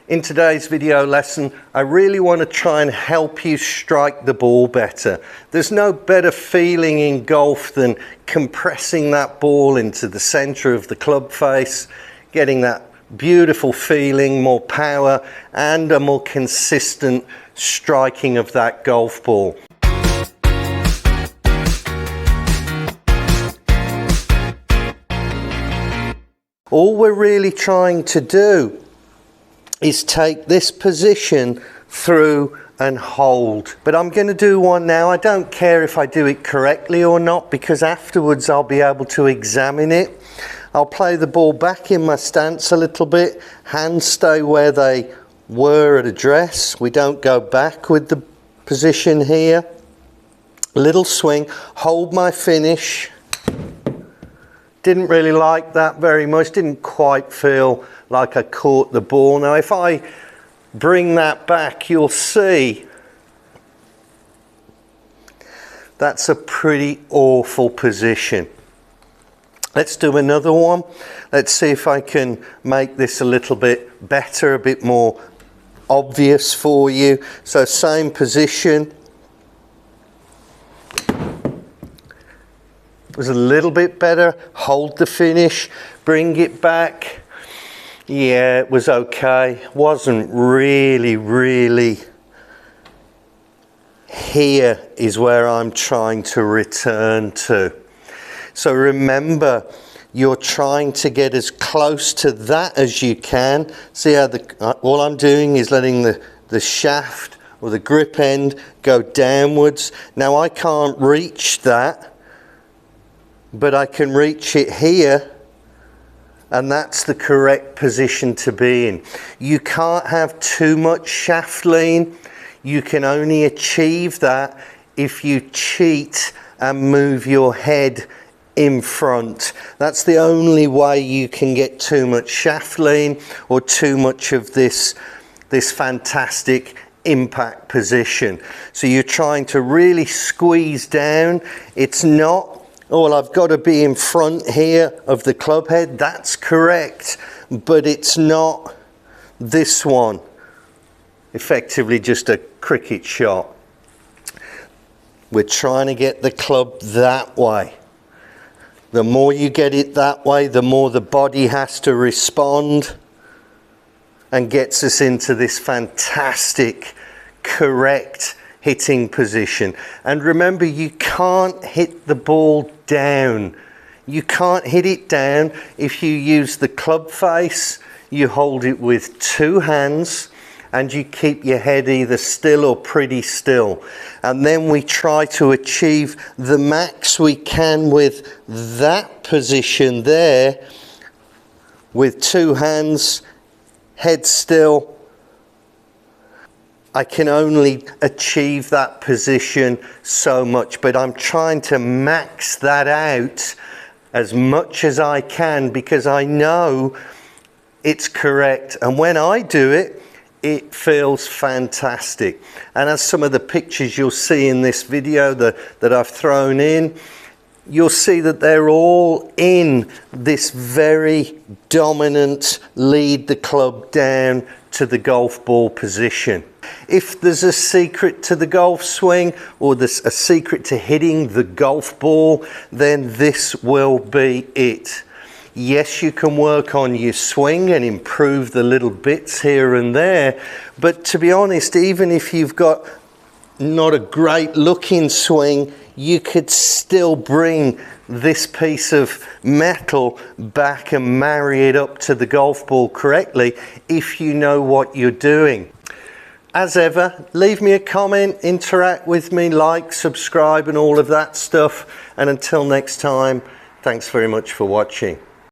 In today's video lesson, I really want to try and help you strike the ball better. There's no better feeling in golf than compressing that ball into the center of the club face, getting that beautiful feeling, more power, and a more consistent striking of that golf ball. All we're really trying to do is take this position through and hold. But I'm going to do one now. I don't care if I do it correctly or not, because afterwards I'll be able to examine it. I'll play the ball back in my stance a little bit. Hands stay where they were at address. We don't go back with the position here. Little swing, hold my finish. Didn't really like that very much, didn't quite feel like I caught the ball. Now if I bring that back, you'll see that's a pretty awful position. Let's do another one. Let's see if I can make this a little bit better, a bit more obvious for you. So same position. Was a little bit better. Hold the finish, bring it back. Yeah, it was okay. Wasn't really. Here is where I'm trying to return to. So remember, you're trying to get as close to that as you can. See how all I'm doing is letting the shaft or the grip end go downwards. Now I can't reach that, but I can reach it here, and that's the correct position to be in. You can't have too much shaft lean. You can only achieve that if you cheat and move your head in front. That's the only way you can get too much shaft lean or too much of this fantastic impact position. So you're trying to really squeeze down. It's not, oh, well, I've got to be in front here of the club head. That's correct, but it's not this one. Effectively just a cricket shot. We're trying to get the club that way. The more you get it that way, the more the body has to respond and gets us into this fantastic, correct hitting position. And remember, you can't hit the ball down. You can't hit it down. If you use the club face, you hold it with two hands and you keep your head either still or pretty still. And then we try to achieve the max we can with that position there, with two hands, head still. I can only achieve that position so much, but I'm trying to max that out as much as I can, because I know it's correct. And when I do it, it feels fantastic. And as some of the pictures you'll see in this video that I've thrown in, you'll see that they're all in this very dominant lead the club down to the golf ball position. If there's a secret to the golf swing, or there's a secret to hitting the golf ball, then this will be it. Yes, you can work on your swing and improve the little bits here and there, but to be honest, even if you've got not a great looking swing, you could still bring this piece of metal back and marry it up to the golf ball correctly if you know what you're doing. As ever, leave me a comment, interact with me, like, subscribe and all of that stuff. And until next time, thanks very much for watching.